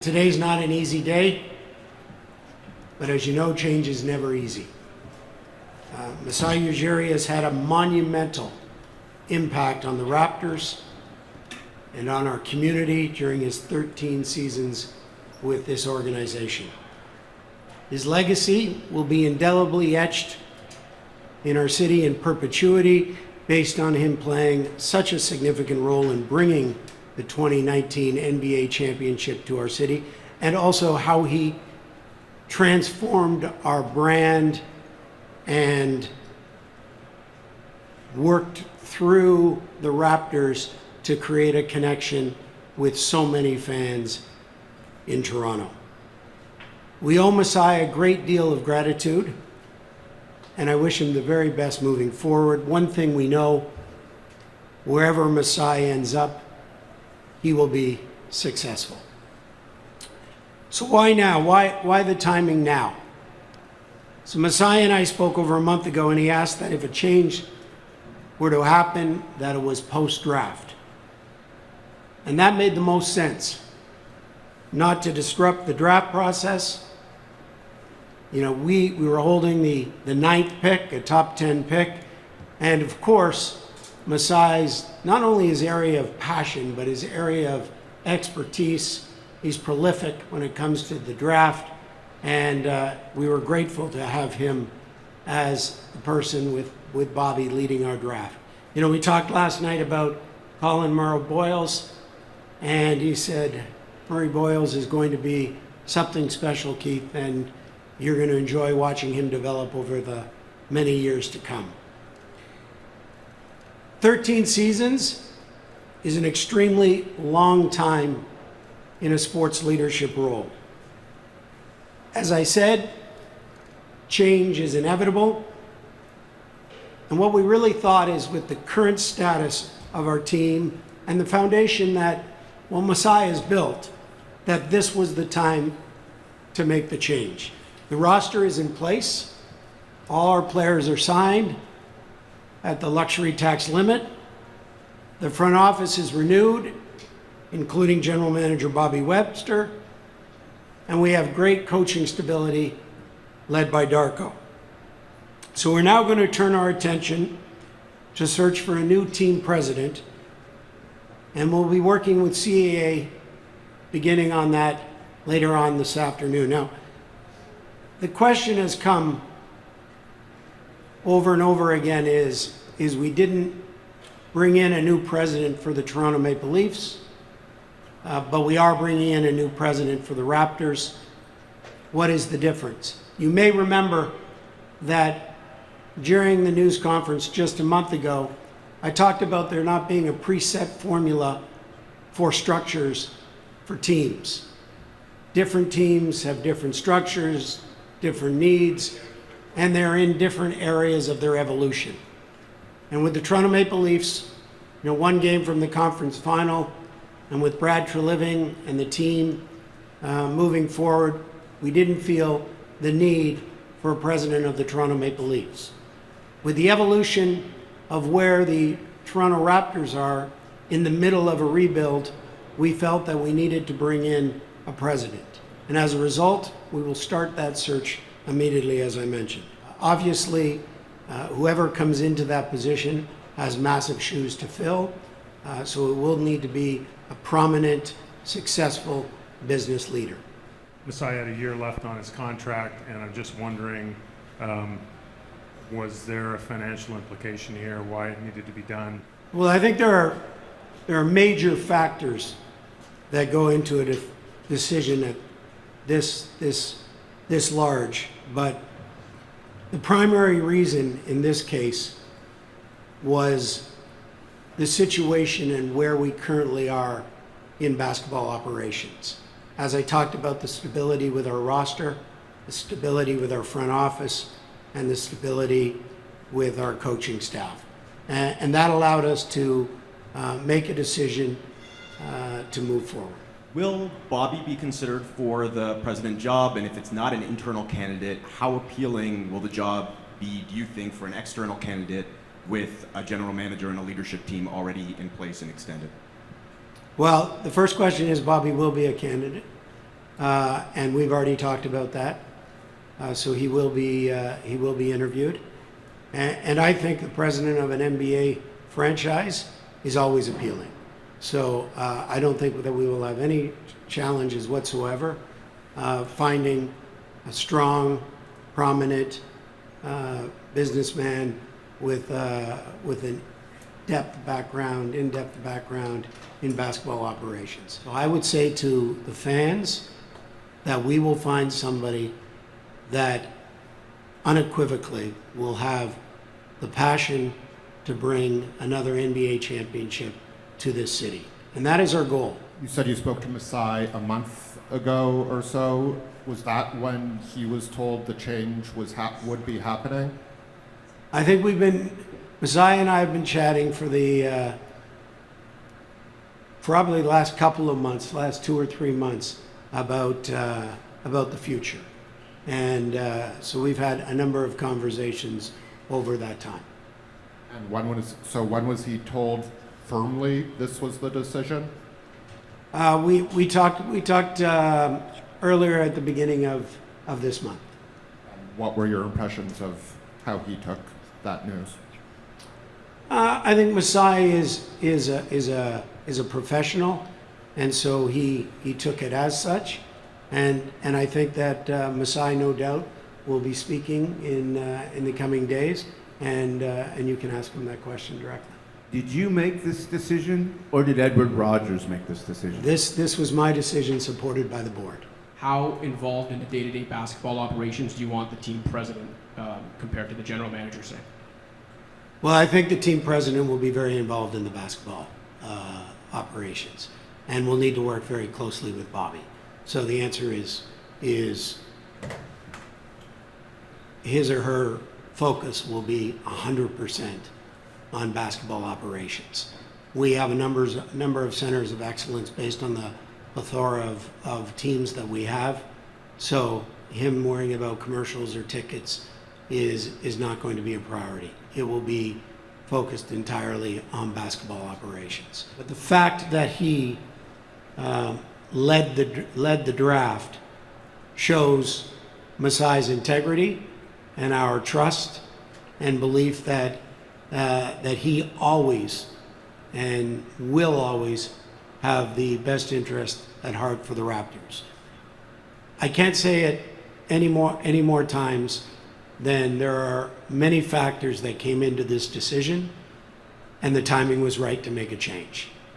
Today's not an easy day, but as you know, change is never easy. Masai Ujiri has had a monumental impact on the Raptors and on our community during his 13 seasons with this organization. His legacy will be indelibly etched in our city in perpetuity based on him playing such a significant role in bringing the 2019 NBA championship to our city, and also how he transformed our brand and worked through the Raptors to create a connection with so many fans in Toronto. We owe Masai a great deal of gratitude, and I wish him the very best moving forward. One thing we know, wherever Masai ends up, he will be successful. So why now? Why the timing now? So Masai and I spoke over a month ago, and he asked that if a change were to happen, that it was post-draft. And that made the most sense. Not to disrupt the draft process. You know, we were holding the 9th pick, a top 10 pick, and of course, Masai's, not only his area of passion, but his area of expertise. He's prolific when it comes to the draft, and we were grateful to have him as the person with Bobby leading our draft. You know, we talked last night about Colin Murray-Boyles, and he said, Murray-Boyles is going to be something special, Keith, and you're going to enjoy watching him develop over the many years to come. 13 seasons is an extremely long time in a sports leadership role. As I said, change is inevitable. And what we really thought is, with the current status of our team and the foundation that, well, Masai has built, that this was the time to make the change. The roster is in place. All our players are signed at the luxury tax limit. The front office is renewed, including General Manager Bobby Webster, and we have great coaching stability led by Darko. So we're now going to turn our attention to search for a new team president, and we'll be working with CAA beginning on that later on this afternoon. Now, the question has come over and over again is we didn't bring in a new president for the Toronto Maple Leafs, but we are bringing in a new president for the Raptors. What is the difference? You may remember that during the news conference just a month ago, I talked about there not being a preset formula for structures for teams. Different teams have different structures, different needs, and they're in different areas of their evolution. And with the Toronto Maple Leafs, you know, one game from the conference final, and with Brad Treliving and the team moving forward, we didn't feel the need for a president of the Toronto Maple Leafs. With the evolution of where the Toronto Raptors are in the middle of a rebuild, we felt that we needed to bring in a president. And as a result, we will start that search immediately, as I mentioned. Obviously, whoever comes into that position has massive shoes to fill, so it will need to be a prominent, successful business leader. Masai had a year left on his contract, and I'm just wondering, was there a financial implication here, why it needed to be done? Well, I think there are major factors that go into a decision at this large, but the primary reason in this case was the situation and where we currently are in basketball operations. As I talked about, the stability with our roster, the stability with our front office, and the stability with our coaching staff. And that allowed us to make a decision to move forward. Will Bobby be considered for the president job? And if it's not an internal candidate, how appealing will the job be, do you think, for an external candidate with a general manager and a leadership team already in place and extended? Well, the first question is Bobby will be a candidate. and we've already talked about that. So he will be interviewed. And I think the president of an NBA franchise is always appealing. So I don't think that we will have any challenges whatsoever finding a strong, prominent businessman with an in-depth background in basketball operations. So I would say to the fans that we will find somebody that unequivocally will have the passion to bring another NBA championship to this city. And that is our goal. You said you spoke to Masai a month ago or so. Was that when he was told the change would be happening? I think Masai and I have been chatting for the probably last couple of months, last 2 or 3 months about the future. And so we've had a number of conversations over that time. And when was he told firmly this was the decision? We talked earlier at the beginning of this month. And what were your impressions of how he took that news? I think Masai is a professional, and so he took it as such. And I think that Masai, no doubt, will be speaking in the coming days, and you can ask him that question directly. Did you make this decision, or did Edward Rogers make this decision? This was my decision, supported by the board. How involved in the day-to-day basketball operations do you want the team president compared to the general manager, say? Well, I think the team president will be very involved in the basketball operations, and will need to work very closely with Bobby. So the answer is his or her focus will be 100% on basketball operations. We have a number of centers of excellence based on the plethora of teams that we have. So him worrying about commercials or tickets is not going to be a priority. It will be focused entirely on basketball operations. But the fact that he led the draft shows Masai's integrity and our trust and belief that he always and will always have the best interest at heart for the Raptors. I can't say it any more times than there are many factors that came into this decision, and the timing was right to make a change.